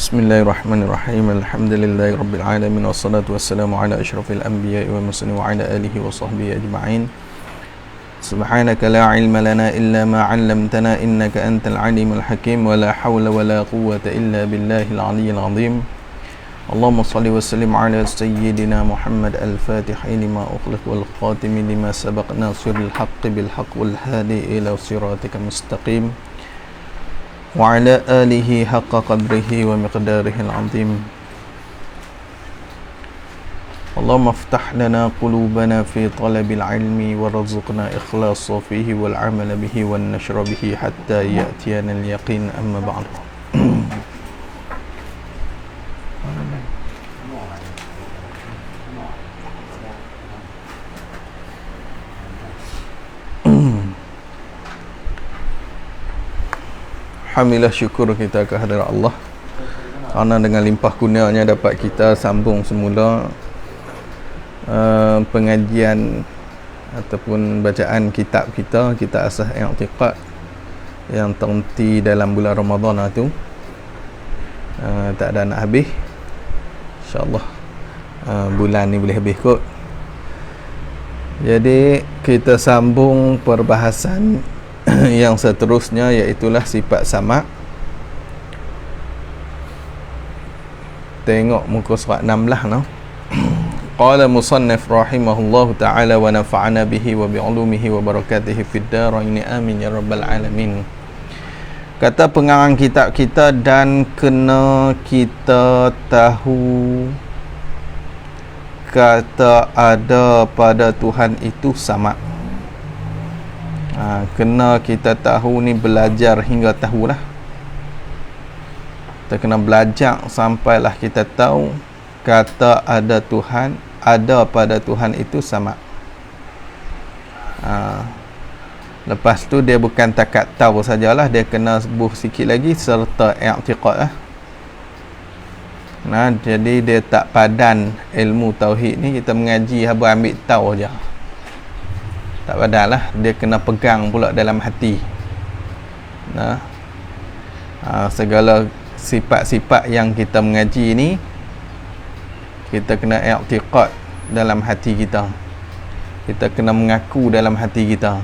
Bismillahirrahmanirrahim. Alhamdulillahi rabbil alamin wassalatu wassalamu ala asyrafil anbiya'i wal mursalin wa ala alihi wa sahbihi ajma'in. Subhanaka la ilma lana illa ma 'allamtana innaka antal alimul hakim wa la hawla wa la quwwata illa billahil aliyyil azim. Allahumma shalli wa sallim ala sayyidina Muhammad al-Fatih lima ughliq wal khatim lima sabaq nasiril haqqi bil haqq wal hadi ila siratika mustaqim. وعلى آله حق قدره ومقداره العظيم. اللهم افتح لنا قلوبنا في طلب العلم وارزقنا إخلاص فيه والعمل به والنشر به حتى يأتينا اليقين. أما بعد. Alhamdulillah, syukur kita kehadirat Allah kerana dengan limpah kurnianya dapat kita sambung semula pengajian ataupun bacaan kitab kita, Kitab Asas I'tiqad yang terhenti dalam bulan Ramadan itu. Tak ada nak habis, InsyaAllah bulan ni boleh habis kot. Jadi kita sambung perbahasan yang seterusnya, iaitulah sifat sama'. Tengok muka surat 16 no. Qala musannif rahimahullahu ta'ala wa nafa'ana bihi wa bi'ulumihi wa barakatihi fid darain amin ya rabbal alamin. Kata pengarang kitab kita, dan kena kita tahu kata ada pada Tuhan itu sama'. Kena kita tahu ni, belajar hingga tahulah. Kita kena belajar sampailah kita tahu kata ada Tuhan, ada pada Tuhan itu sama. Lepas tu dia bukan takat tahu sajalah, dia kena sebut sikit lagi serta i'tiqad lah. Jadi dia tak padan ilmu tauhid ni, kita mengaji haba ambil tahu aja. Tak padalah, dia kena pegang pula dalam hati. Segala sifat-sifat yang kita mengaji ni, kita kena i'tiqad dalam hati kita. Kita kena mengaku dalam hati kita.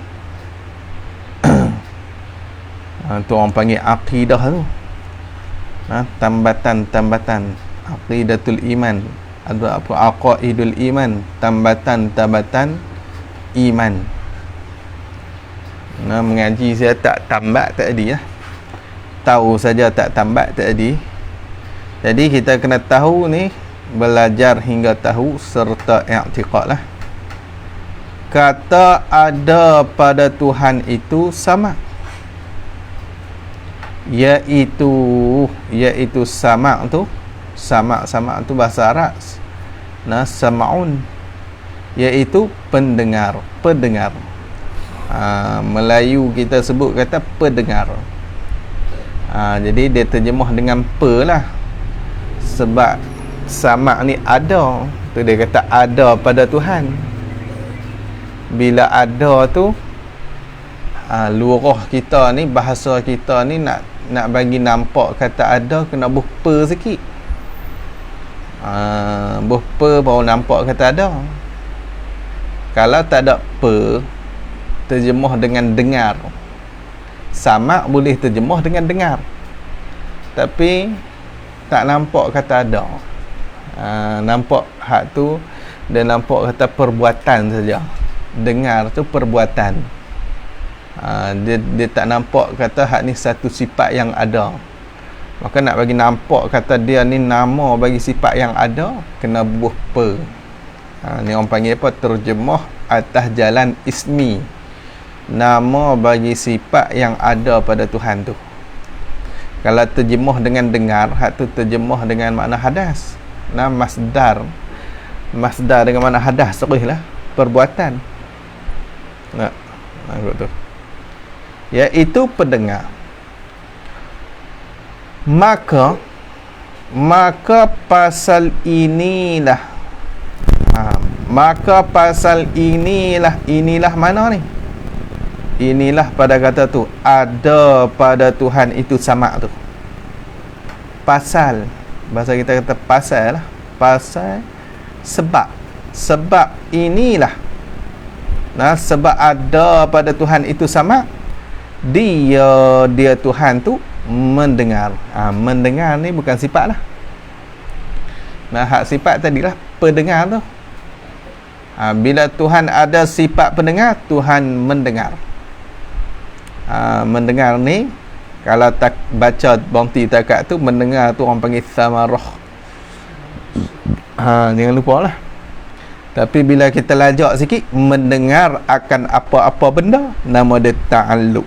Tu orang panggil aqidah tu. Tambatan-tambatan aqidatul iman, ada apa, aqaidul iman, tambatan-tambatan iman. Mengaji saya tak tambat tadi lah, tahu saja tak tambat tadi. Jadi kita kena tahu ni, belajar hingga tahu serta i'tiqad lah. Kata ada pada Tuhan itu sama, iaitu sama' tu, sama' tu bahasa Arab. Sama'un, iaitu pendengar. Melayu kita sebut kata pendengar. Jadi dia terjemah dengan pe lah, sebab sama' ni ada tu, dia kata ada pada Tuhan. Bila ada tu, lurah kita ni, bahasa kita ni nak bagi nampak kata ada, kena buh pe sikit. Buh pe baru nampak kata ada. Kalau tak ada pe, terjemah dengan dengar. Sama' boleh terjemah dengan dengar, tapi tak nampak kata ada. Nampak hak tu, dia nampak kata perbuatan saja. Dengar tu perbuatan. Dia tak nampak kata hak ni satu sifat yang ada. Maka nak bagi nampak kata dia ni nama bagi sifat yang ada, kena buh pe. Ni orang panggil apa? Terjemah atas jalan ismi, nama bagi sifat yang ada pada Tuhan tu. Kalau terjemah dengan dengar, hak tu terjemah dengan makna hadas. Masdar dengan makna hadas lah, perbuatan. Tu, iaitu pendengar. Maka pasal inilah, inilah mana ni? Inilah pada kata tu, ada pada Tuhan itu sama tu. pasal. Bahasa kita kata pasal lah. Pasal sebab inilah. Nah, sebab ada pada Tuhan itu sama, dia Tuhan tu mendengar. Mendengar ni bukan sifat lah. Nah, hak sifat tadilah pendengar tu. Bila Tuhan ada sifat pendengar, Tuhan mendengar. Mendengar ni, kalau tak baca bonti takat tu, mendengar tu orang panggil samarah. Jangan lupa lah. Tapi bila kita lajak sikit, mendengar akan apa-apa benda, nama dia ta'alluq.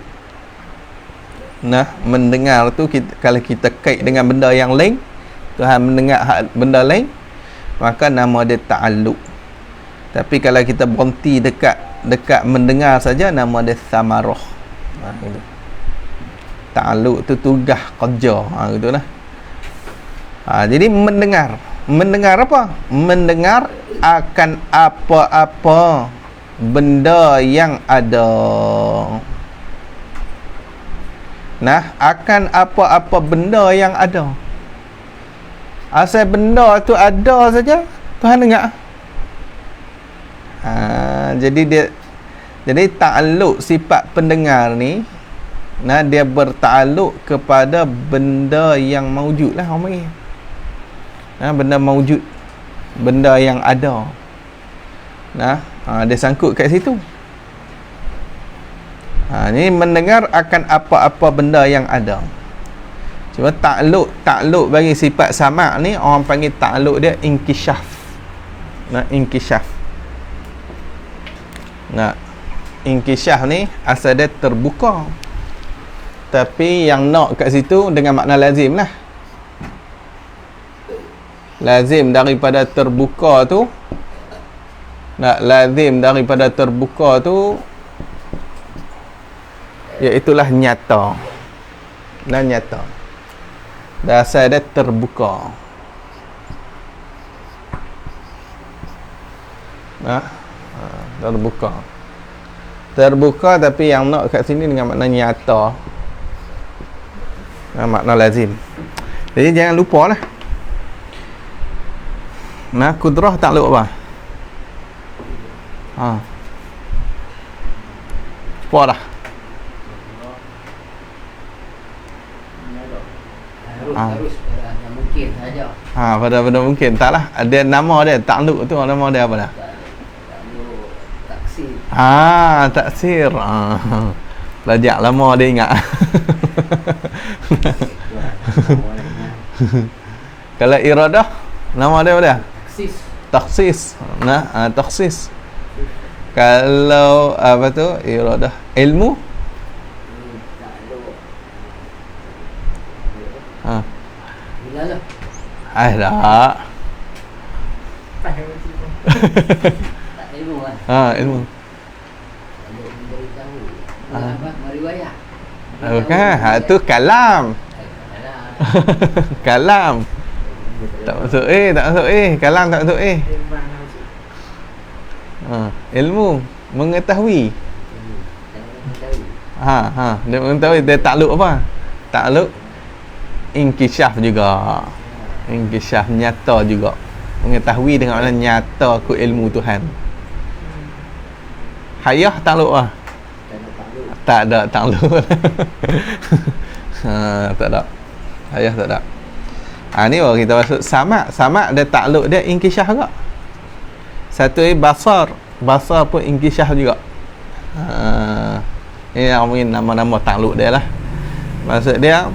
Nah, mendengar tu kalau kita kait dengan benda yang lain, Tuhan mendengar benda lain, maka nama dia ta'alluq. Tapi kalau kita berhenti dekat mendengar saja, nama dia samarah. Gitu. Ta'alluq tu tugas kerja. Gitulah. Jadi mendengar apa? Mendengar akan apa-apa benda yang ada. Nah, akan apa-apa benda yang ada. Asal benda tu ada saja, Tuhan dengar. Jadi ta'alluq sifat pendengar ni, nah, dia berta'alluq kepada benda yang maujud lah orang panggil. Benda maujud, benda yang ada. Nah, dia sangkut kat situ. Ni mendengar akan apa-apa benda yang ada. Cuma ta'alluq bagi sifat sama' ni orang panggil ta'alluq dia inkisyaf. Nah, inkisyaf. Nah, inkisyaf ni asal dia terbuka. Tapi yang nak kat situ dengan makna lazim lah. Lazim daripada terbuka tu, lazim daripada terbuka tu, iaitulah nyata. Dan nyata. Dasar dia terbuka. Terbuka tapi yang nak kat sini dengan makna nyata. Makna lazim. Jadi jangan lupa lah. Nah, kudrah ta'alluq apa? Apa dah? Harus pada yang mungkin saja. Pada benda mungkin. Taklah, ada nama dia, ta'alluq tu nama dia apa dah? Ta'alluq taksir. Taksir. Belajar lama dia ingat. Kalau iradah, nama dia apa dia? Taksis. Nah, taksis. Kalau apa tu? Iradah. Ilmu? Bilalah. Tak. Tak ilmu kan? Ilmu. Kalau memberitahu. Apa? Meriwayat. Bukan, tu kalam. Kalam. Tak masuk kalam tak masuk ilmu mengetahui. Dia mengetahui. Dia ta'alluq apa? Ta'alluq inkisyaf juga. Inkisyaf nyata juga. Mengetahui dengan makna nyata ku ilmu Tuhan. Hayah ta'alluq apa? Tak ada ta'alluq. Tak ada. Hayah tak ada. Ni baru kita masuk sama' dia ta'alluq dia inkisyaf juga. Satu basar pun inkisyaf juga. Ini mungkin nama-nama ta'alluq dia lah. Maksud dia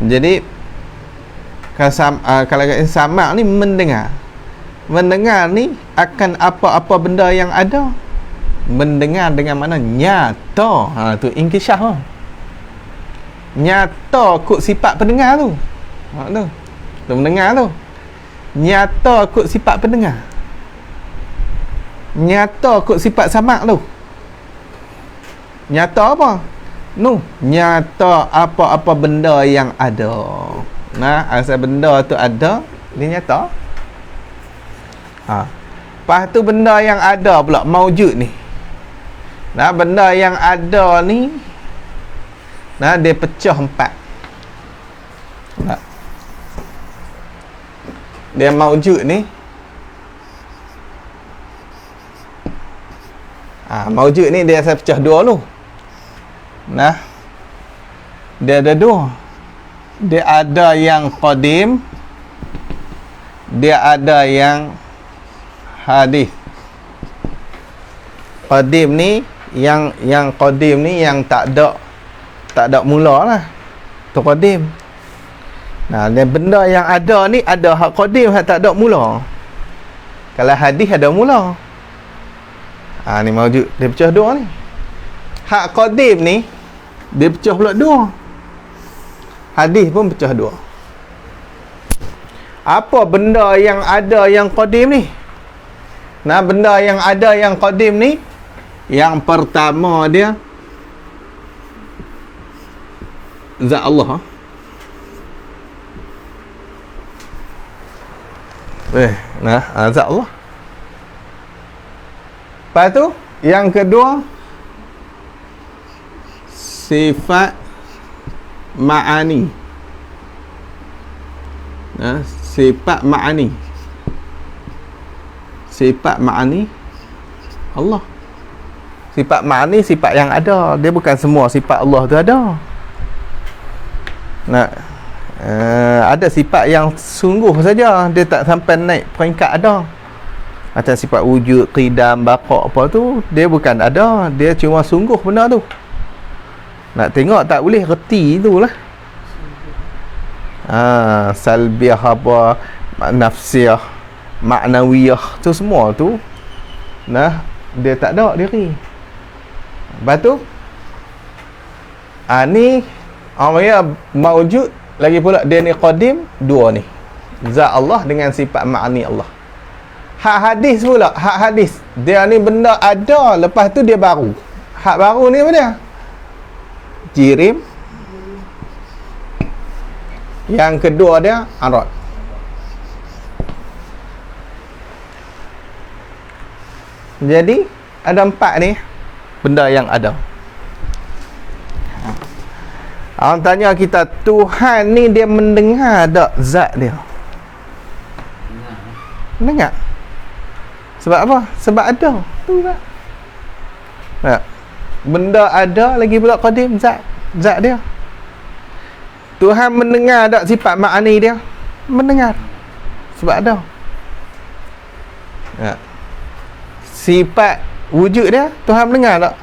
jadi kalau sama' ni mendengar ni akan apa-apa benda yang ada. Mendengar dengan makna nyata. Tu inkisyaf lah. Nyata kut sifat pendengar tu. Tu mendengar tu. Nyata kut sifat pendengar. Nyata kut sifat samak tu. Nyata apa? Nyata apa-apa benda yang ada. Nah, asal benda tu ada, dia nyata. Lepas tu benda yang ada pula maujud ni. Nah, benda yang ada ni, nah, dia pecah 4. Tak. Dia maujud ni, maujud ni dia saya pecah dua dulu. Nah, dia ada dua. Dia ada yang qadim, dia ada yang hadis. Qadim ni yang qadim ni yang tak ada mula lah. Tu qadim. Nah, dan benda yang ada ni ada hak qadim, hak tak ada mula. Kalau hadis ada mula. Ni maujud, dia pecah dua ni. Hak qadim ni dia pecah pula dua. Hadis pun pecah dua. Apa benda yang ada yang qadim ni? Nah, benda yang ada yang qadim ni, yang pertama dia zat Allah. Zat Allah. Lepas tu yang kedua sifat ma'ani. Sifat ma'ani. Sifat ma'ani Allah. Sifat ma'ani sifat yang ada. Dia bukan semua sifat Allah tu ada. Ada sifat yang sungguh saja, dia tak sampai naik peringkat ada. Macam sifat wujud, qidam, baqa apa tu, dia bukan ada, dia cuma sungguh benda tu. Nak tengok tak boleh reti itulah. Salbiah apa, nafsiyah, maknawiyah tu semua tu, dia tak ada diri. Lepas tu ni orang maujud lagi pula, dia ni qadim, dua ni zat Allah dengan sifat ma'ani Allah. Hak hadis pula, hak hadis dia ni benda ada, lepas tu dia baru. Hak baru ni apa dia? Jirim. Yang kedua dia arad. Jadi ada empat ni benda yang ada. Orang tanya kita, Tuhan ni dia mendengar tak zat dia? Mendengar. Sebab apa? Sebab ada. Tu tak? Benda ada lagi pula qadim, zat dia. Tuhan mendengar tak sifat ma'ani dia? Mendengar. Sebab ada. Sifat wujud dia, Tuhan mendengar tak?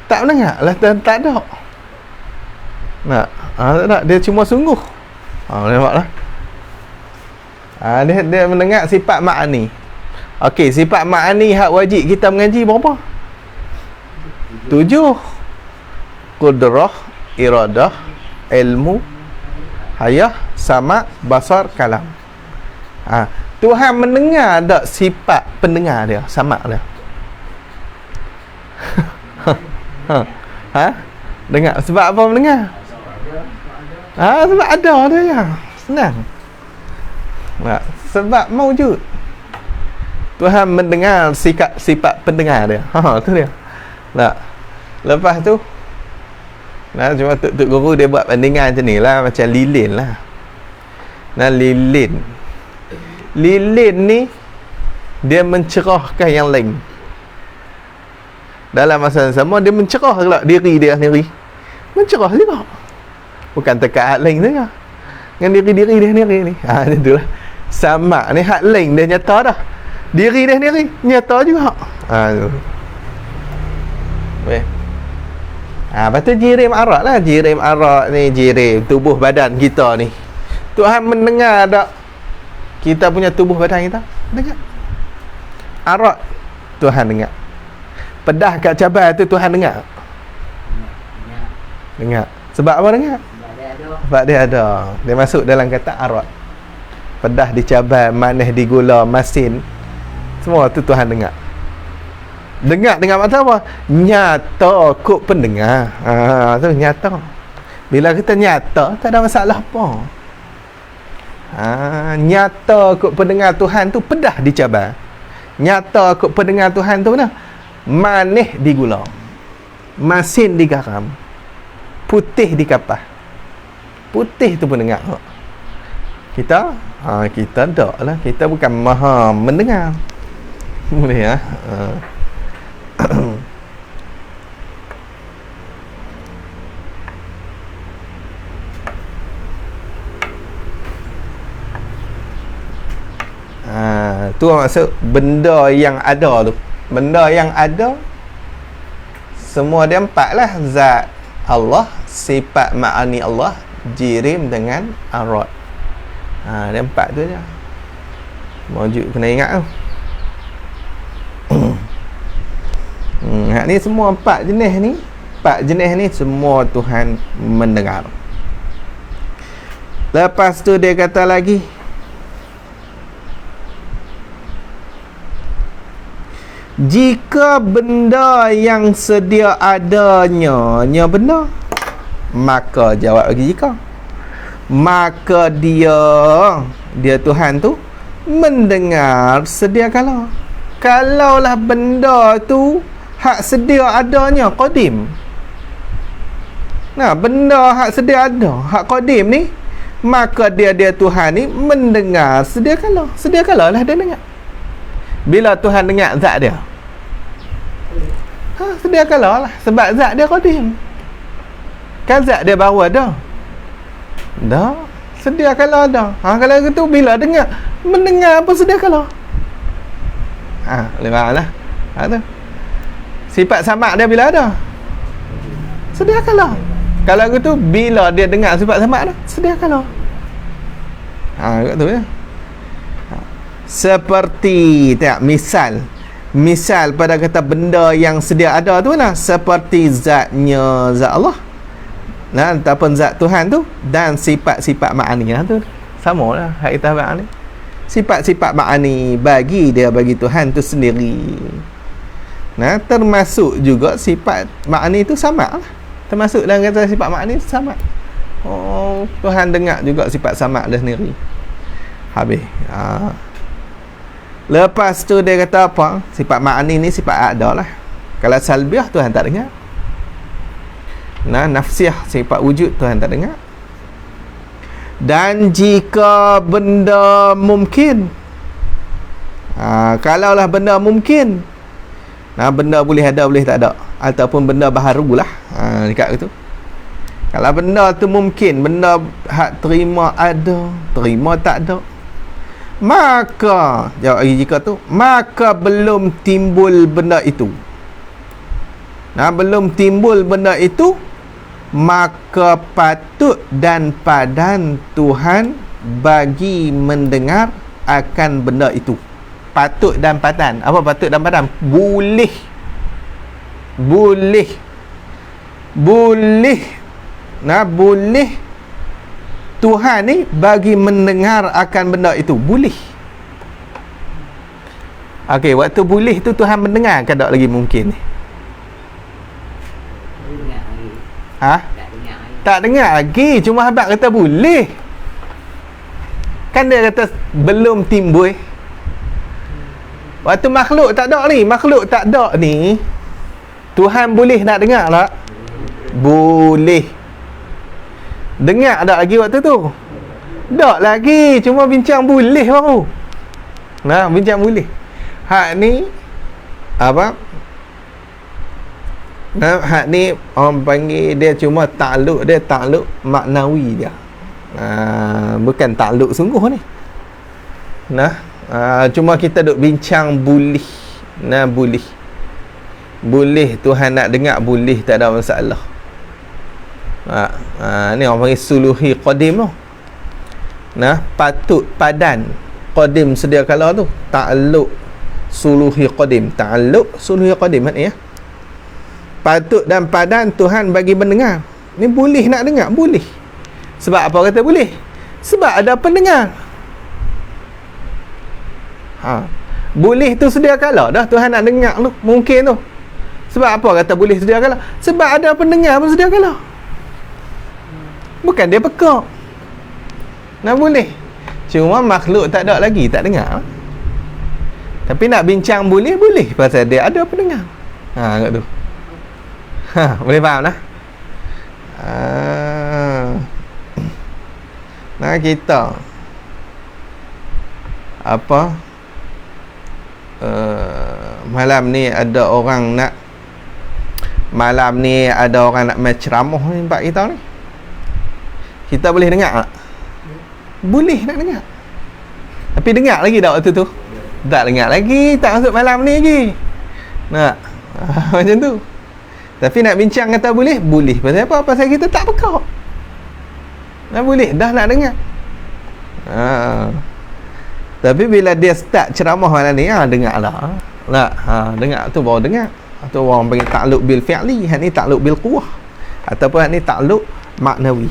Tak mendengar lah, tak ada. Tak, dia cuma sungguh. Nampaklah. Dia mendengar sifat ma'ani. Okey, sifat ma'ani hak wajib kita mengaji berapa? 7. Qudrah, iradah, ilmu, hayah, sama, basar, kalam. Tuhan mendengar tak sifat pendengar dia, sama dia? Dengar. Sebab apa mendengar? Sebab ada dia ya. Senang. Sebab maujud. Tuhan mendengar sifat pendengar dia. Tu dia. Lepas tu cuma Tuk Guru dia buat bandingan macam ni lah, macam lilin lah. Lilin ni dia mencerahkan yang lain. Dalam masa yang sama dia mencerah pula diri dia sendiri. Mencerah juga. Bukan tekat hak lain saja. Dengan diri dia sendiri ni. Itulah. Sama ni hak lain dia nyata dah. Diri dia sendiri nyata juga. Lepas tu jirim arak lah. Jirim arak ni, jirim tubuh badan kita ni. Tuhan mendengar tak kita punya tubuh badan kita? Dengar. Arak Tuhan dengar. Pedah kat cabai tu Tuhan dengar. Dengar. Sebab apa dengar? Sebab dia ada. Dia masuk dalam kata arak. Pedah dicabai, manis digula, masin, semua tu Tuhan dengar. Dengar mata apa? Nyata kok pendengar. Tu nyata. Bila kita nyata, tak ada masalah apa. Nyata kok pendengar Tuhan tu pedah dicabai. Nyata kok pendengar Tuhan tu mana? Manis digula, masin digaram, putih dikapas. Putih tu pun dengar. Kita kita tak lah, kita bukan maha mendengar. Boleh ya. Tu maksud benda yang ada tu. Benda yang ada semua dia empat lah. Zat Allah, sifat ma'ani Allah, jirim dengan arad. Dia empat tu je. Wajib kena ingat tu. Hak ni semua empat jenis ni. Empat jenis ni semua Tuhan mendengar. Lepas tu dia kata lagi, jika benda yang sedia adanya benda, maka jawab lagi jika, maka dia Tuhan tu mendengar sedia kala. Kalaulah benda tu hak sedia adanya qadim. Nah, benda hak sedia ada, hak qadim ni, maka dia Tuhan ni mendengar sedia kala. Sedia kala lah dia dengar. Bila Tuhan dengar zat dia, sedia kala lah, sebab zat dia qadim. Kan zat dia baru ada. Dah, sedia kala ada. Kalau gitu bila dengar, mendengar apa sedia kala. Boleh faham lah. Tu. Sifat samak dia bila ada? Sedia kala. Kalau gitu bila dia dengar sifat samak dia, sedia kala. Kat tu ya. Seperti tak, misal pada kata benda yang sedia ada tu lah, seperti zatnya zat Allah, ataupun zat Tuhan tu, dan sifat-sifat ma'ani tu sama lah hak kita faham ni. Sifat-sifat ma'ani bagi Tuhan tu sendiri. Termasuk juga sifat ma'ani tu sama lah. Termasuk dalam kata sifat ma'ani sama. Tuhan dengar juga sifat sama dia sendiri. Habis. Lepas tu dia kata apa? Sifat ma'ani ni sifat ada lah. Kalau salbiah Tuhan tak dengar. Nafsiyah, sifat wujud Tuhan tak dengar. Dan jika benda mungkin, kalaulah benda mungkin, benda boleh ada boleh tak ada, ataupun benda baharu lah, dekat itu. Kalau benda tu mungkin, benda hak terima ada, terima tak ada, maka jawab lagi jika tu, maka belum timbul benda itu. Belum timbul benda itu, maka patut dan padan Tuhan bagi mendengar akan benda itu. Patut dan padan. Apa patut dan padan? Boleh Tuhan ni bagi mendengar akan benda itu. Boleh. Okey, waktu boleh tu Tuhan mendengar ke tak lagi mungkin ni? Tak dengar lagi. Cuma habaq kata boleh. Kan dia kata belum timbul. Waktu makhluk tak ada ni, Tuhan boleh nak dengar tak? Boleh. Dengar tak lagi waktu tu? Tak lagi. Cuma bincang boleh baru. Bincang boleh. Hak ni apa? Hak ni orang panggil dia cuma takluk maknawi dia. Bukan takluk sungguh ni. Cuma kita duk bincang boleh. Boleh Tuhan nak dengar, boleh, tak ada masalah. Ni orang panggil suluhi qadim tu. Patut padan qadim sedia kala tu. Takluk suluhi qadim. Ya. Patut dan padan Tuhan bagi mendengar. Ni boleh nak dengar, boleh. Sebab apa kata boleh? Sebab ada pendengar. Boleh tu sedia kala dah Tuhan nak dengar tu, mungkin tu. Sebab apa kata boleh sedia kala? Sebab ada pendengar pun sedia kala. Bukan dia pekak. Boleh. Cuma makhluk tak ada lagi, tak dengar. Tapi nak bincang boleh pasal dia ada pendengar. Kat tu. Boleh faham lah? Nah, kita apa malam ni ada orang nak main ceramah ni tempat kita ni. Kita boleh dengar tak? Boleh nak dengar. Tapi dengar lagi tak waktu tu? Tak dengar lagi, tak masuk malam ni lagi. Nak macam tu. Tapi nak bincang kata boleh? Boleh. Pasal apa? Pasal kita tak pekak. Dah boleh, dah nak dengar. Tapi bila dia start ceramah malam ni, dengar lah. Nak, dengar tu baru dengar. Atau orang panggil takluk bil fi'li, hak ni takluk bil quwah. Ataupun hak ni takluk maknawi.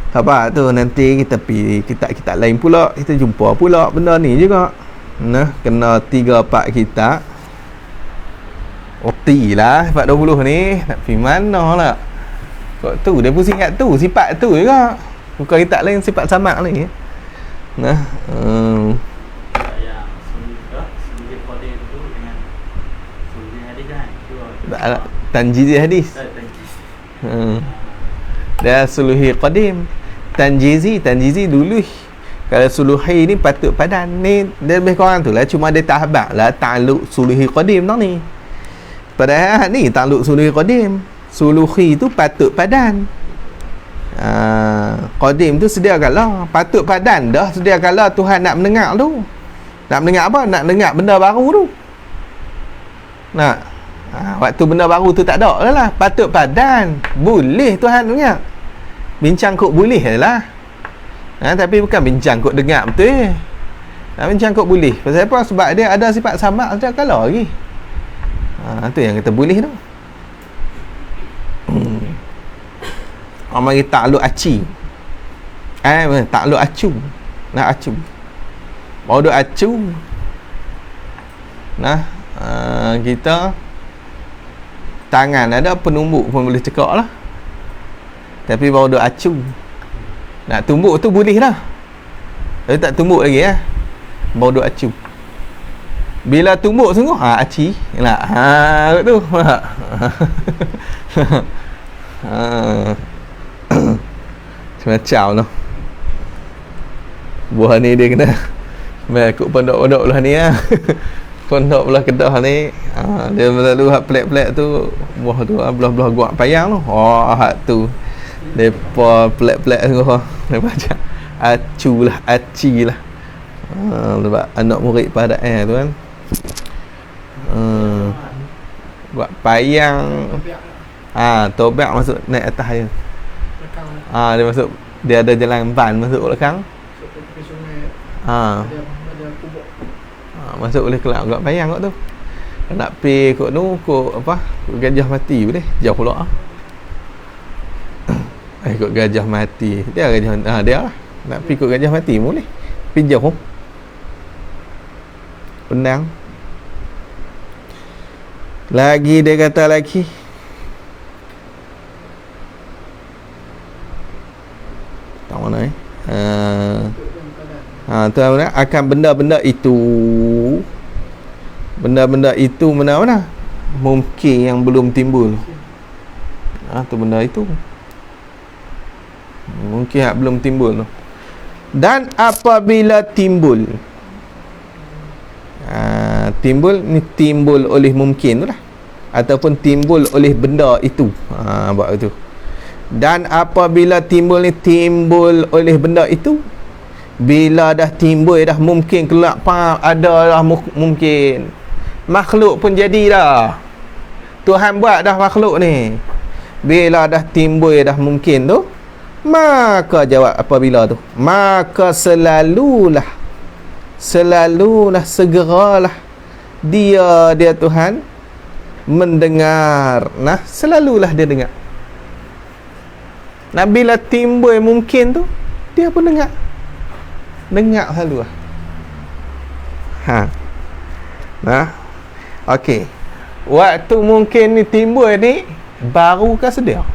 Apa tu nanti kita pergi kitab lain pula, kita jumpa pula benda ni juga. Nah, kena 3-4 kitab. Okti lah 420 ni, nak pergi mana lah. Kok tu dia pusing kat tu, sifat tu juga. Bukan kitab lain sifat samak lagi. Nah, tanjizi hadis. Dia suluhi qadim. Tanjizi dulu. Kalau suluhi ni patut padan. Ni dia lebih kurang tu lah. Cuma dia tahabak lah ta'aluk suluhi qadim tau ni. Padahal ni ta'aluk suluhi qadim. Suluhi tu patut padan. Qadim tu sedia kala. Patut padan dah sedia kala Tuhan nak mendengar tu. Nak mendengar apa? Nak dengar benda baru tu. Nak. Waktu benda baru tu tak ada lah. Patut padan. Boleh Tuhan dengar. Bincang kok boleh lah. Tapi bukan bincang kok dengar betul. Bincang kok boleh. Pasal apa? Sebab dia ada sifat sama setiap kala lagi. Tu yang kita boleh tu. Orang mari takluk aci. Takluk acu. Nak acu. Baru duk acu. Nah, kita tangan ada penumbuk pun boleh cekak lah. Tapi baru duk acu. Nak tumbuk tu boleh lah. Tapi tak tumbuk lagi lah. Baru duk acu. Bila tumbuk sungguh, aci lah. Tu. Macam lah. Buah ni dia kena ikut pondok-pondok belah ni lah. Pondok belah Kedah ni, dia selalu hak pelik-pelik tu. Buah tu belah-belah guak payang tu. Hak tu depa pelik-pelik tu. Dia macam acu lah, aci lah. Sebab anak murid pada tu kan. Guak payang. Tobak masuk naik atas dia. Dia masuk, dia ada jalan ban masuk belakang. Masuk boleh kelak guak payang kot tu. Nak pi kot tu, kot apa? Kot gajah mati boleh. Jauh pula. Kot gajah mati. Dia gajah dia lah. Nak pi kot gajah mati boleh. Pi jauh. Penang. Lagi dia kata lagi. Tak mana tu akan benda-benda itu mana mungkin yang belum timbul. Tu benda itu mungkin yang belum timbul. Dan apabila timbul, timbul oleh mungkin tu lah, ataupun timbul oleh benda itu. Buat itu. Dan apabila timbul oleh benda itu, bila dah timbul dah mungkin kelak ada dah mungkin. Makhluk pun jadi dah. Tuhan buat dah makhluk ni. Bila dah timbul dah mungkin tu, maka jawab apabila tu, maka selalulah segeralah dia Tuhan mendengar. Nah, selalulah dia dengar. Nah, bila timbul mungkin tu, dia pun dengar selalu lah. Okey. Waktu mungkin ni timbul ni baru ke sedia?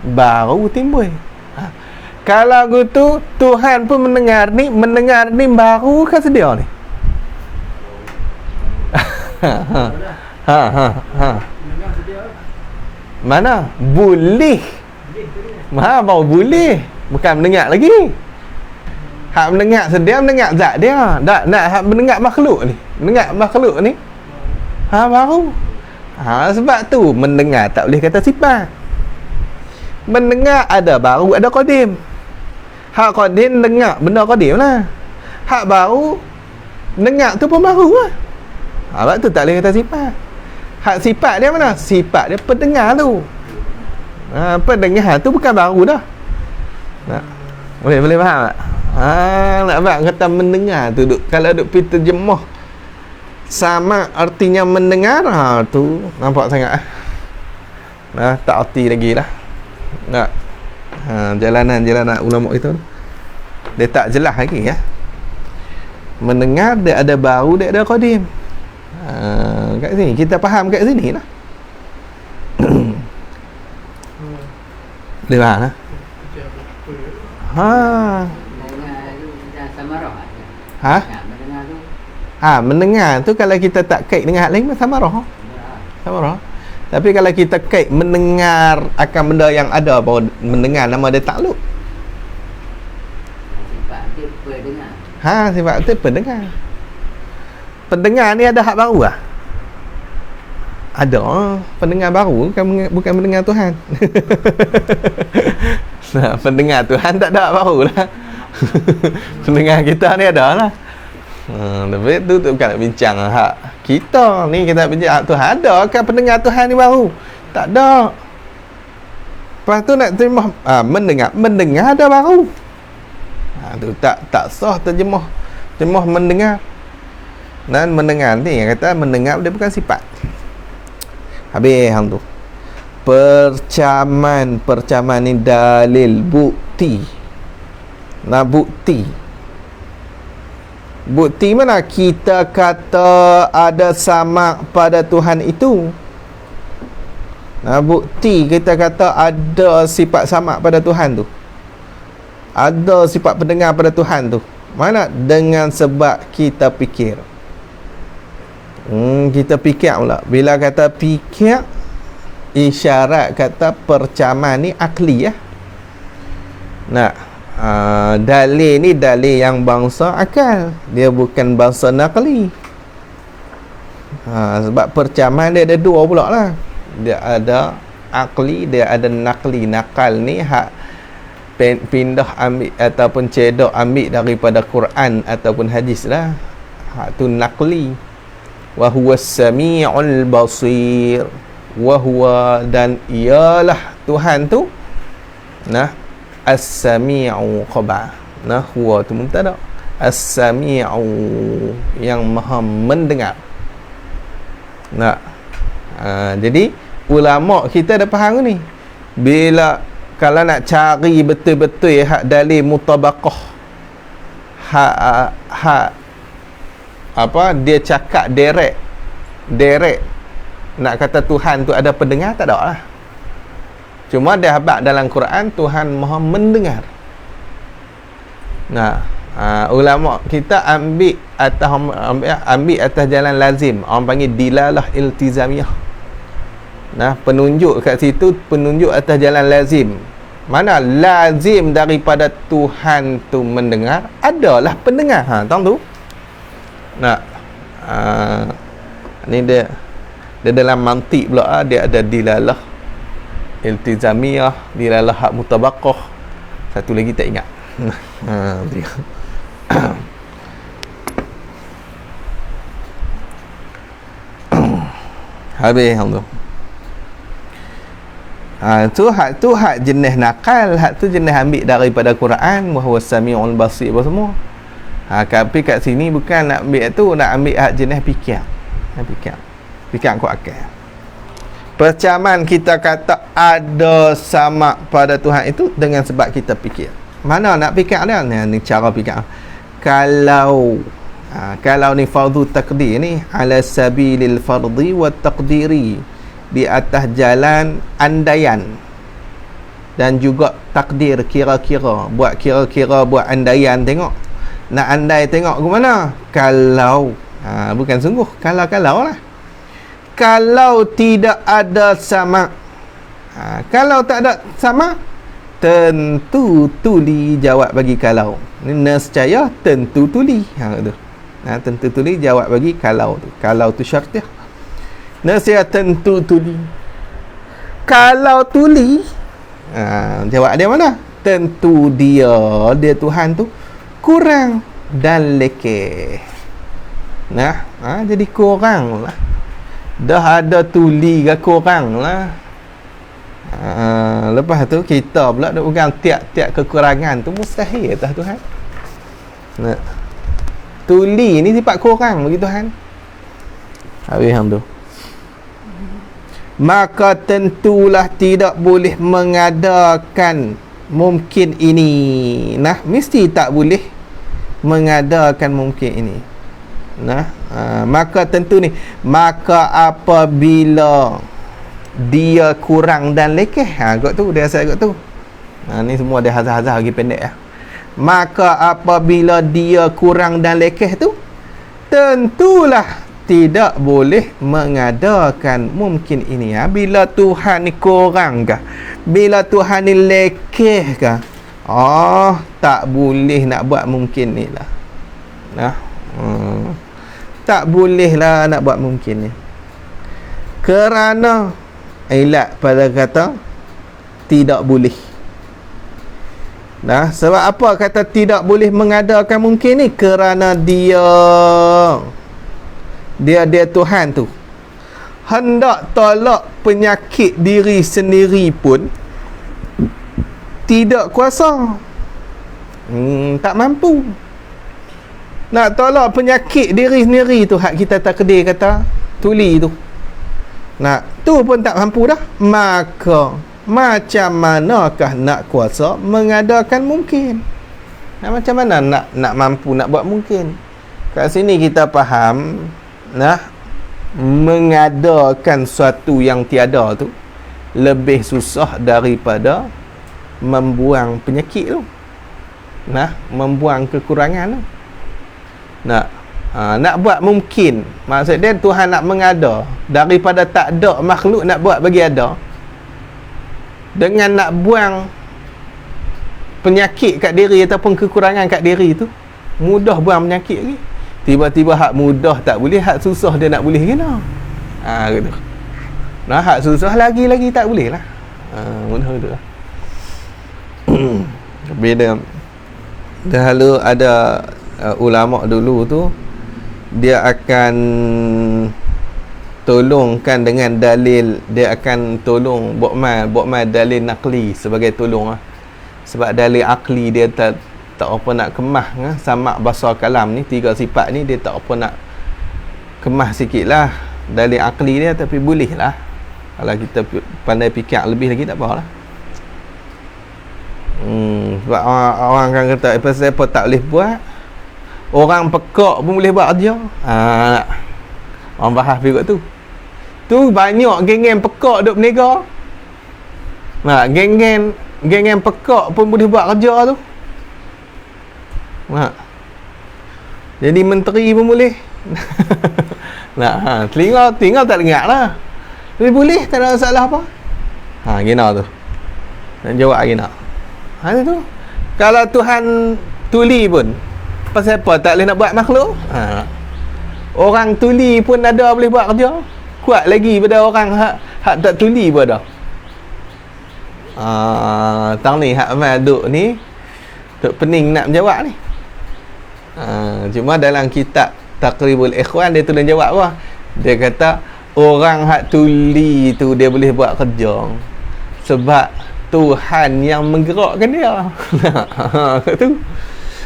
Baru timbul. Kalau gitu Tuhan pun mendengar ni baru ke sedia ni? Mana? Boleh. Baru boleh. Bukan mendengar lagi. Hak mendengar sedia, mendengar zat dia. Tak nak hak mendengar makhluk ni. Mendengar makhluk ni. Baru. Sebab tu mendengar tak boleh kata sifat. Mendengar ada baru, ada qadim. Hak qadim dengar benda qadim lah. Hak baru dengar tu pun baru lah. Sebab tu tak boleh kata sifat. Hak sifat dia mana? Sifat dia pendengar tu. Pendengar tu bukan baru dah. Boleh faham tak? Nak faham kata mendengar tu duk, kalau duk pergi terjemah sama artinya mendengar, tu nampak sangat tak arti lagi lah. Nak jalanan ulama itu dia tak jelas lagi ya. Mendengar dia ada baru, dia ada qadim. Kat sini kita faham kat sini lah. Boleh faham lah. Mendengar tu kalau kita tak kait dengan hal lain sama roh. Tapi kalau kita kait mendengar akan benda yang ada, baru mendengar nama dia takluk. Sifat dia pendengar. Sifat tu pendengar. Pendengar ni ada hak baru lah. Ada pendengar baru, bukan pendengar Tuhan. Pendengar Tuhan tak ada hak baru lah. Pendengar kita ni ada lah. Tapi tu bukan nak bincang hak kita ni, kita nak bincang hak Tuhan. Ada kan pendengar Tuhan ni baru? Tak ada. Lepas tu nak terima mendengar ada baru. Tu tak sah terjemah mendengar. Dan mendengar ni yang kata mendengar dia bukan sifat. Habis hang tu. Percaman ni dalil bukti. Bukti mana kita kata ada samak pada Tuhan itu? Bukti kita kata ada sifat samak pada Tuhan tu. Ada sifat pendengar pada Tuhan tu. Mana? Dengan sebab kita fikir. Kita fikir pula. Bila kata fikir, isyarat kata percaman ni akli ya. Dalil ni dalil yang bangsa akal, dia bukan bangsa nakli. Sebab percaman dia ada dua pula lah. Dia ada akli, dia ada nakli. Nakal ni hak pindah ambil ataupun cedok ambil daripada Quran ataupun hadis lah. Hak tu nakli. Wa huwa sami'ul basir. Wa huwa, dan ialah Tuhan tu as-sami'u khabar. Huwa tu mubtada. As-sami'u, yang maha mendengar. Jadi ulama kita dah faham ni. Bila kalau nak cari betul-betul hak dalil mutabaqah, hak dia cakap direct nak kata Tuhan tu ada pendengar, tak ada lah. Cuma dia habaq dalam Quran Tuhan maha mendengar. Ulama kita ambil atas jalan lazim. Orang panggil dilalah iltizamiyah. Penunjuk kat situ, penunjuk atas jalan lazim. Mana lazim daripada Tuhan tu mendengar, adalah pendengar. Tahu tu? Ni dia dalam mantik pula, dia ada dilalah iltizamiyah, dilalah hak mutabaqah. Satu lagi tak ingat. Habis tu. Tu hak jenis nakal, hak tu jenis ambil daripada Quran, wa huwa samiul basir apa semua. Tapi kat sini bukan nak ambil tu, nak ambil hak jenis fikir. Fikir kuat akal. Percaman kita kata ada sama pada Tuhan itu dengan sebab kita fikir. Mana nak fikir dia? Ni cara fikir. Kalau ni fardhu taqdir ni ala sabilil fardhi wa taqdiri, di atas jalan andaian dan juga takdir, kira-kira, buat kira-kira, buat andaian. Tengok nak andai, tengok ke mana. Kalau bukan sungguh, kalau lah. Kalau tidak ada sama, kalau tak ada sama, tentu tuli jawab bagi kalau. Ni nescaya tentu tuli. Tu. Tentu tuli jawab bagi kalau tu. Kalau tu syartiah. Nescaya tentu tuli. Kalau tuli, jawab dia mana? Tentu dia Tuhan tu kurang dan lekeh. Jadi kurang lah. Dah ada tuli ke kurang lah. Lepas tu kita pula duk pegang tiap-tiap kekurangan tu mustahil atas Tuhan. Tuli ni sifat kurang bagi Tuhan. Habis tu. Maka tentulah tidak boleh mengadakan mungkin ini. Mesti tak boleh mengadakan mungkin ini. Maka tentu ni, maka apabila dia kurang dan lekeh, kot tu dia asal kot tu. Ni semua dia hazah-hazah lagi pendek ya. Maka apabila dia kurang dan lekeh tu, tentulah tidak boleh mengadakan mungkin ini. Bila Tuhan ni kurang kah? Bila Tuhan ni lekeh kah? Tak boleh nak buat mungkin ni lah. Tak boleh lah nak buat mungkin ni. Kerana ilat pada kata tidak boleh. Sebab apa kata tidak boleh mengadakan mungkin ni? Kerana dia Tuhan tu hendak tolak penyakit diri sendiri pun tidak kuasa. Tak mampu. Nak tolak penyakit diri sendiri tu, hak kita takdir kata tuli tu, tu pun tak mampu dah. Maka macam manakah nak kuasa mengadakan mungkin? Macam mana nak mampu nak buat mungkin? Kat sini kita faham, mengadakan sesuatu yang tiada tu lebih susah daripada membuang penyakit tu. Membuang kekurangan tu. Nak buat mungkin, maksud dia Tuhan nak mengada daripada tak ada makhluk nak buat bagi ada. Dengan nak buang penyakit kat diri ataupun kekurangan kat diri tu, mudah buang penyakit lagi. Tiba-tiba hak mudah tak boleh, hak susah dia nak boleh kena. Gitu. Hak susah lagi tak boleh lah. Mudah tu lah. Bila dahulu ada ulama dulu tu, dia akan tolongkan dengan dalil, dia akan tolong buat mai dalil nakli sebagai tolong lah. Sebab dalil akli dia tak apa nak kemah sama bahasa kalam ni, tiga sifat ni dia tak apa nak kemah sikit lah dalil akli dia, tapi boleh lah kalau kita pandai fikir lebih lagi tak apa lah. Sebab orang akan kata apa tak boleh buat, orang pekak pun boleh buat kerja. Orang bahas juga tu. Tu banyak geng-geng pekak duk berniaga. Geng-geng pekak pun boleh buat kerja tu. Jadi menteri pun boleh. Tinggal tak dengar lah. Tapi boleh, tak ada masalah apa. Gina tu. Dan jawab gina. Tu. Kalau Tuhan tuli pun, pasal apa tak boleh nak buat makhluk? Orang tuli pun ada boleh buat kerja. Kuat lagi pada orang hak tak tuli pun ada. Tang ni hak amal duk ni duk pening nak menjawab ni. Cuma dalam kitab Taqribul Ikhwan dia tulis jawab apa? Dia kata orang hak tuli tu dia boleh buat kerja sebab Tuhan yang menggerakkan dia. Tu.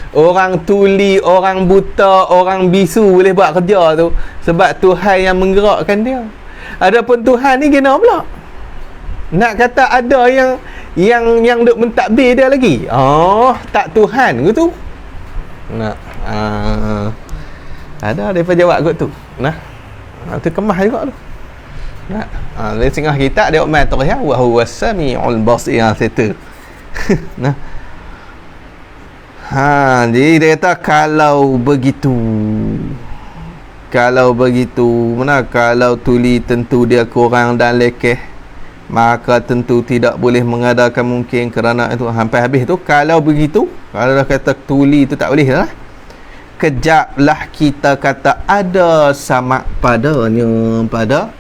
Orang tuli, orang buta, orang bisu boleh buat kerja tu sebab Tuhan yang menggerakkan dia. Adapun Tuhan ni kena pula. Nak kata ada yang duk mentadbir dia lagi. Tak Tuhan ke tu? Ada depa jawab kot tu. Tu kemah juga tu. Dari sengah kita dia umat tu ya wa huwa samiul basir situ. Jadi dia kata kalau begitu, mana kalau tuli tentu dia kurang dan lekeh, maka tentu tidak boleh mengadakan mungkin kerana itu sampai habis tu. Kalau begitu, kalau dah kata tuli tu tak boleh lah, kejaplah kita kata ada sama padanya pada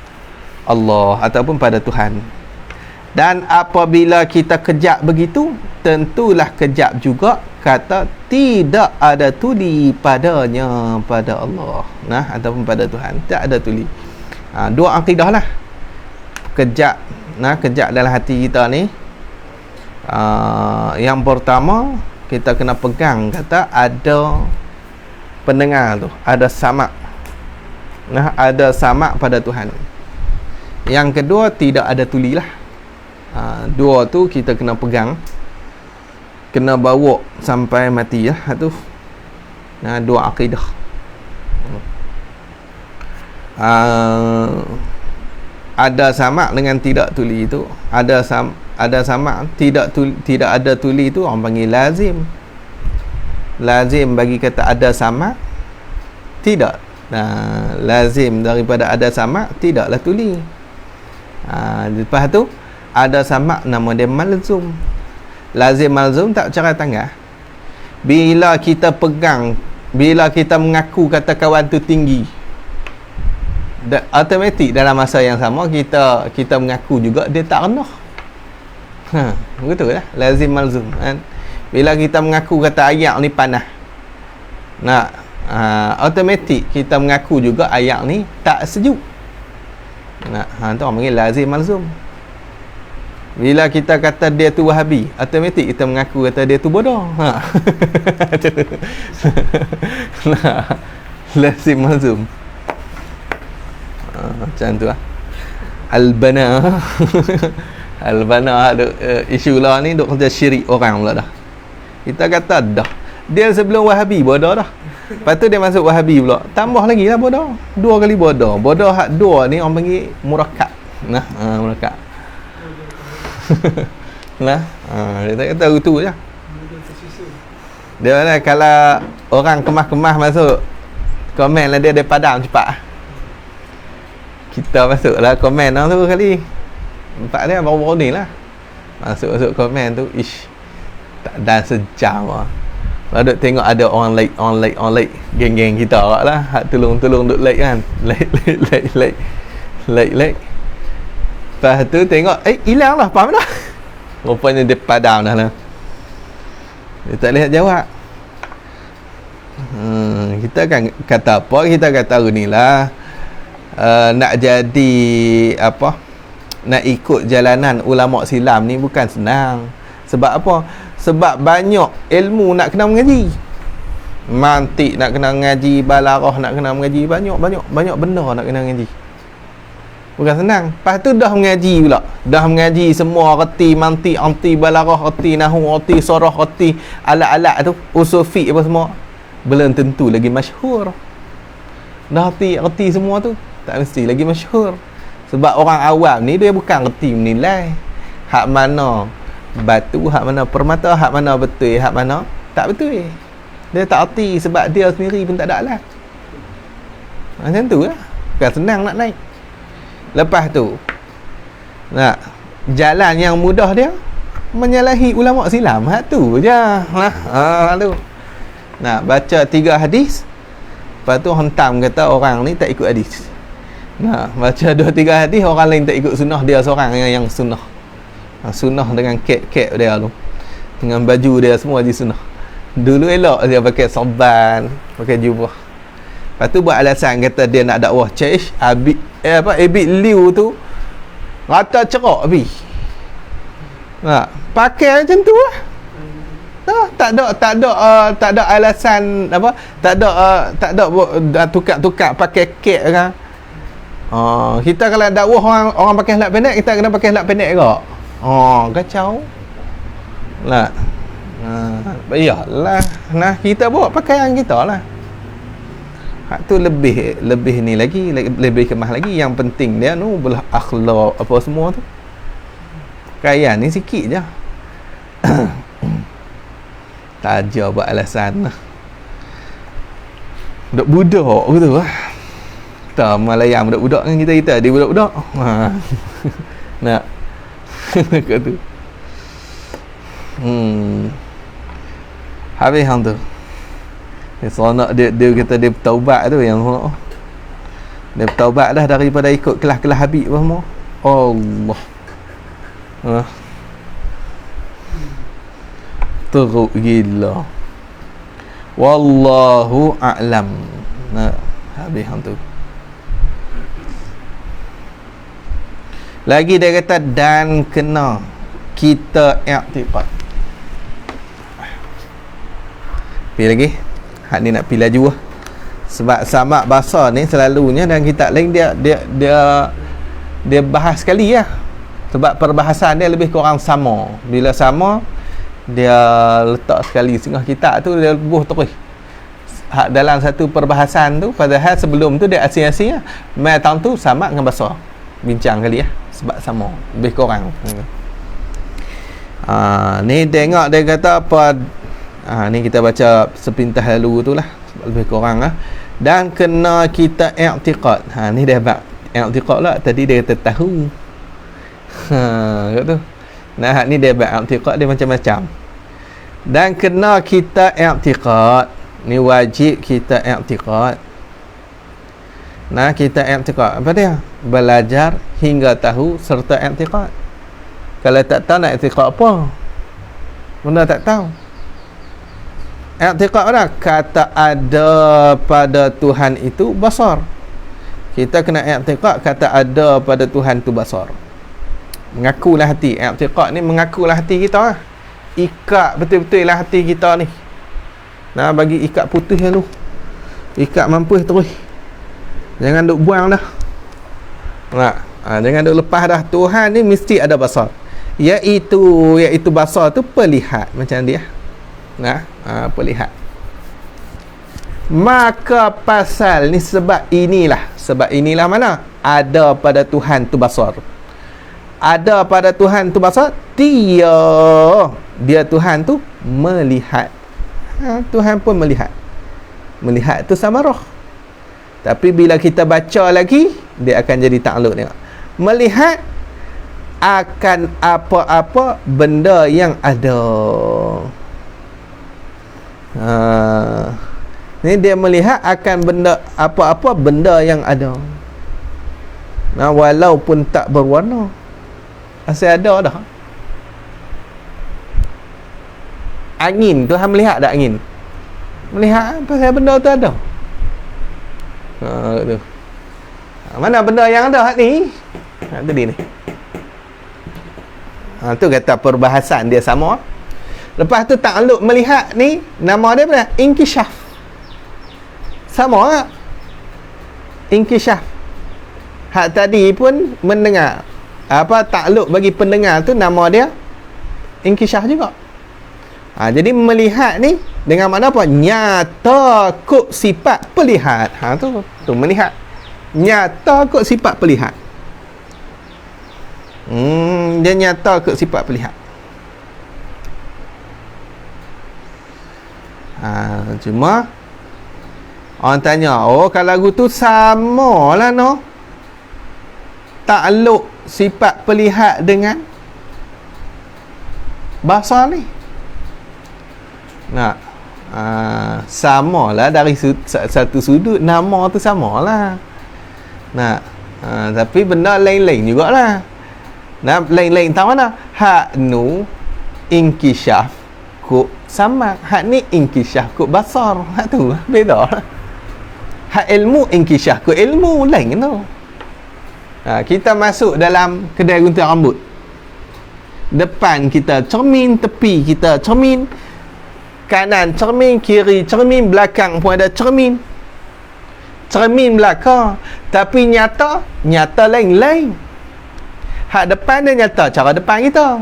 Allah ataupun pada Tuhan. Dan apabila kita kejap begitu, tentulah kejap juga kata tidak ada tuli padanya pada Allah, nah, ataupun pada Tuhan, tak ada tuli. Dua akidah lah. Kejap, nah, kejap dalam hati kita ni, yang pertama kita kena pegang kata ada pendengar tu, ada sama, nah, ada sama pada Tuhan. Yang kedua tidak ada tuli lah. Dua tu kita kena pegang, kena bawa sampai mati lah tu. Nah, dua akidah. Ada sama dengan tidak tuli itu, ada sama tidak ada tuli itu orang panggil lazim. Lazim bagi kata ada sama tidak. Nah, lazim daripada ada sama tidaklah tuli. Lepas tu ada sama nama dia malzum. Lazim malzum tak cara tanggah. Bila kita pegang, bila kita mengaku kata kawan tu tinggi, automatik dalam masa yang sama kita mengaku juga dia tak rendah. Betul lah, lazim malzum kan. Bila kita mengaku kata ayak ni panas, nah, automatik kita mengaku juga ayak ni tak sejuk. Nah, tu orang panggil lazim malzum. Bila kita kata dia tu Wahabi, automatik kita mengaku kata dia tu bodoh. Nah, lazim malzum. Macam tu lah. Al-Bana. Al-Bana ada isu lah ni duk kerja syirik orang pula dah. Kita kata dah, dia sebelum Wahabi bodoh dah. Lepas tu dia masuk Wahabi pula, tambah lagi lah bodoh. 2 kali bodoh. Bodoh hak 2 ni orang panggil murakab. Nah, murakab. Nah, dia tak kata itu je. Dia mana kalau orang kemas-kemas masuk komen lah, dia padam cepat. Kita masuk lah komen lah tu kali. Empat dia baru-baru ni lah masuk komen tu, ish, tak dan sejam lah. Lalu tengok ada orang like geng-geng kita lah, hak tolong duk like kan, like. Lepas tu tengok hilang lah, faham dah. Rupanya dia padam dah lah, dia tak lihat jawab. Kita kan kata apa, kita kata ni lah, nak jadi apa, nak ikut jalanan ulama silam ni bukan senang. Sebab apa? Sebab banyak ilmu nak kena mengaji. Mantik nak kena mengaji, balarah nak kena mengaji, banyak benda nak kena mengaji. Bukan senang. Lepas tu dah mengaji pula. Dah mengaji semua, reti mantik, anti balarah, reti nahwu, reti sarah, reti alat-alat tu, usul fiqh apa semua. Belum tentu lagi masyhur. Dah reti semua tu, tak mesti lagi masyhur. Sebab orang awam ni dia bukan reti menilai hak mana batu, hak mana permata, hak mana betul, hak mana tak betul. Dia tak reti sebab dia sendiri pun tak ada alat. Macam tu lah. Bukan senang nak naik. Lepas tu nak jalan yang mudah dia menyalahi ulama silam. Hak tu je. Tu. Nak baca 3 hadis, lepas tu hentam kata orang ni tak ikut hadis. Nah, baca 2-3 hadis, orang lain tak ikut sunnah, dia seorang yang sunnah. Sunnah dengan kek dia tu, dengan baju dia semua je sunnah. Dulu elok dia pakai sorban, pakai jubah. Lepas tu buat alasan kata dia nak dakwah Caish, Abid Liu tu rata cerak habis. Pakai macam tu lah. Tak ada alasan apa, tak ada tukar pakai kek kan. Kita kalau dakwah orang pakai helak pendek, kita kena pakai helak pendek juga. Kacau lah. Iyalah, nah kita bawa pakaian kita lah. Hak tu lebih ni lagi, lebih kemah lagi. Yang penting dia tu belah akhlak apa semua tu. Pakaian ni sikit je. Tak ajar buat alasan lah. Budak-budak gitu lah. Tak malayam budak-budak kan, kita dia budak-budak. Nak Kat tu. Habis hang tu. Dia seronok dia kata dia bertaubat tu yang seronok. Dia bertaubat dah daripada ikut kelas-kelas Habib apa semua. Allah. Teruk gila. Wallahu a'lam. Nah, habis hang tu. Lagi dia kata dan kena kita i'tiqad. Pi lagi. Hak ni nak pi laju lah. Sebab samak bahasa ni selalunya dalam kitab lain dia bahas sekali lah. Sebab perbahasan dia lebih kurang sama. Bila sama dia letak sekali setengah kitab tu dia lebuh terus. Hak dalam satu perbahasan tu padahal sebelum tu dia asing-asing lah. Mai tahun tu sama dengan bahasa. Bincang kali lah. Sebab sama lebih kurang. Ni tengok dia kata apa. Ni kita baca sepintas lalu tu lah, lebih kurang lah. Dan kena kita i'tiqad. Ni dia bab i'tiqad lah. Tadi dia kata tahu. Kat tu. Nah, ni dia bab i'tiqad dia macam-macam. Dan kena kita i'tiqad. Ni wajib kita i'tiqad. Nah, kita i'tiqad apa dia? Belajar hingga tahu serta i'tiqad. Kalau tak tahu nak i'tiqad apa? Benda tak tahu. I'tiqad dah kata ada pada Tuhan itu basar. Kita kena i'tiqad kata ada pada Tuhan itu basar. Mengakulah hati. I'tiqad ni mengakulah hati kita lah. Ikat betul-betul lah hati kita ni. Nah, bagi ikat putus dulu. Ikat mampus terus. Jangan duk buang dah. Jangan duk lepas dah. Tuhan ni mesti ada basar. Iaitu basar tu pelihat macam dia. Pelihat. Maka pasal ni sebab inilah mana ada pada Tuhan tu basar. Ada pada Tuhan tu basar, dia Tuhan tu melihat. Tuhan pun melihat. Melihat tu sama roh. Tapi bila kita baca lagi, dia akan jadi takluk tengok. Melihat akan apa-apa benda yang ada. Ni dia melihat akan benda apa-apa benda yang ada. Walaupun tak berwarna. Asal ada dah. Angin, Tuhan melihat tak angin? Melihat pasal benda tu ada. Tu. Mana benda yang ada ni? Tadi ni. Tu kata perbahasan dia sama. Lepas tu takluk melihat ni nama dia apa? Inkishaf. Sama tak? Inkishaf. Hak tadi pun mendengar. Takluk bagi pendengar tu nama dia inkishaf juga. Jadi melihat ni dengan makna apa? Nyata kok sifat pelihat. Tu melihat. Nyata kok sifat pelihat. Dia nyata kok sifat pelihat. Cuma orang tanya, kalau lagu tu sama lah takluk sifat pelihat dengan bahasa ni. Sama lah dari satu sudut, nama tu sama lah. Tapi benda lain-lain jugalah. Lain-lain tahu mana? Hak nu inkishaf kuk sama. Hak ni inkishaf kuk basar. Hak tu beda. Hak ilmu inkishaf kuk ilmu lain tu. Kita masuk dalam kedai gunting rambut. Depan kita cermin, tepi kita cermin, kanan cermin, kiri cermin, belakang pun ada cermin. Cermin belakang, tapi nyata lain-lain. Hak depan dia nyata cara depan kita.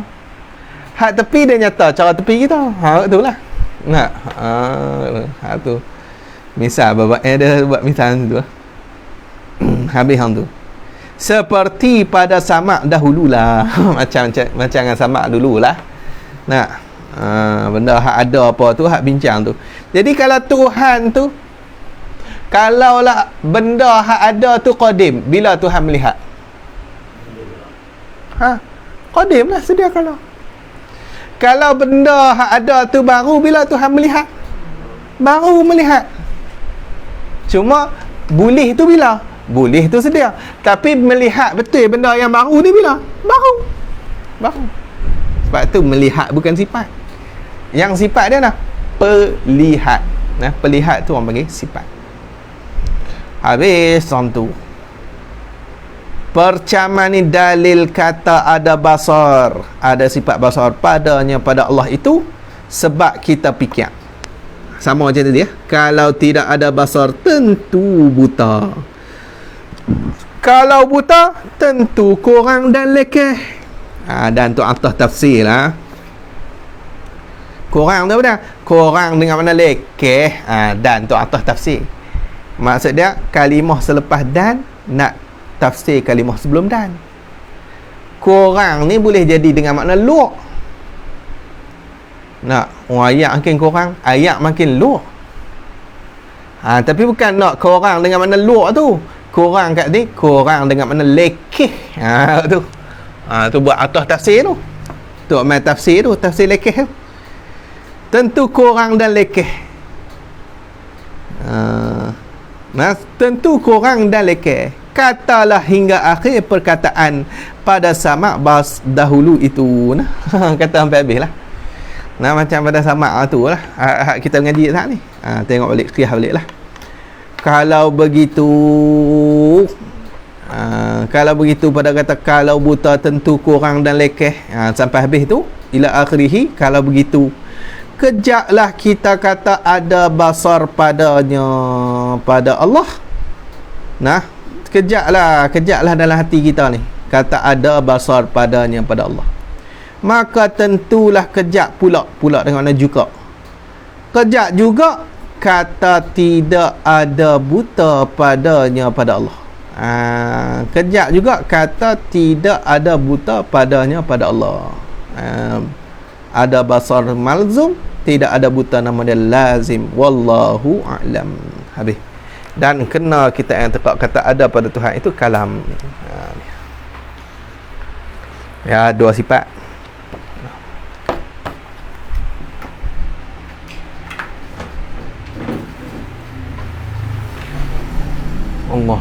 Hak tepi dia nyata cara tepi kita. Itulah. Tu. Misal bapak ada buat misal tu. Habis hang tu. Seperti pada samak dahululah. macam dengan samak dululah. Benda hak ada apa tu, hak bincang tu. Jadi kalau Tuhan tu, kalaulah benda hak ada tu qadim, bila Tuhan melihat? Qadim lah, sedia kala. Kalau benda hak ada tu baru bila Tuhan melihat, baru melihat. Cuma boleh tu bila? Boleh tu sedia. Tapi melihat betul benda yang baru ni bila? Baru. Sebab tu melihat bukan sifat. Yang sifat dia pelihat. Pelihat tu orang panggil sifat. Habis tu. Percaman ni dalil kata ada basar, ada sifat basar padanya pada Allah itu sebab kita fikir. Sama macam tadi ya. Kalau tidak ada basar tentu buta. Kalau buta tentu kurang dan lekeh. Dan tu atas tafsir lah. Kurang tu apa? Kurang dengan mana lekeh. Dan tu atas tafsir. Maksud dia kalimah selepas dan nak tafsir kalimah sebelum dan. Kurang ni boleh jadi dengan makna luak. Ayat makin kurang, ayat makin luak. Tapi bukan nak kurang dengan makna luak tu. Kurang kat ni, kurang dengan makna lekeh. Tu. Tu buat atas tafsir tu. Tu main tafsir tu, tafsir lekeh tu. Tentu kurang dan lekeh. Tentu kurang dan lekeh. Katalah hingga akhir perkataan pada sama bas dahulu itu. Kata sampai habis lah. Macam pada sama tu lah. Kita mengaji tak ni. Tengok balik, qiyah balik lah. Kalau begitu pada kata kalau buta tentu kurang dan lekeh, sampai habis tu ila akhirih. Kalau begitu kejaklah kita kata ada basar padanya pada Allah. Kejaklah dalam hati kita ni kata ada basar padanya pada Allah. Maka tentulah kejak pula dengan makna juga. Kejak juga kata tidak ada buta padanya pada Allah. Kejak juga kata tidak ada buta padanya pada Allah. Ada basar malzum, tidak ada buta, nama dia lazim. Wallahu a'lam. Habis. Dan kena kita yang tekak kata ada pada Tuhan itu kalam. Ya, dua sifat. Allah.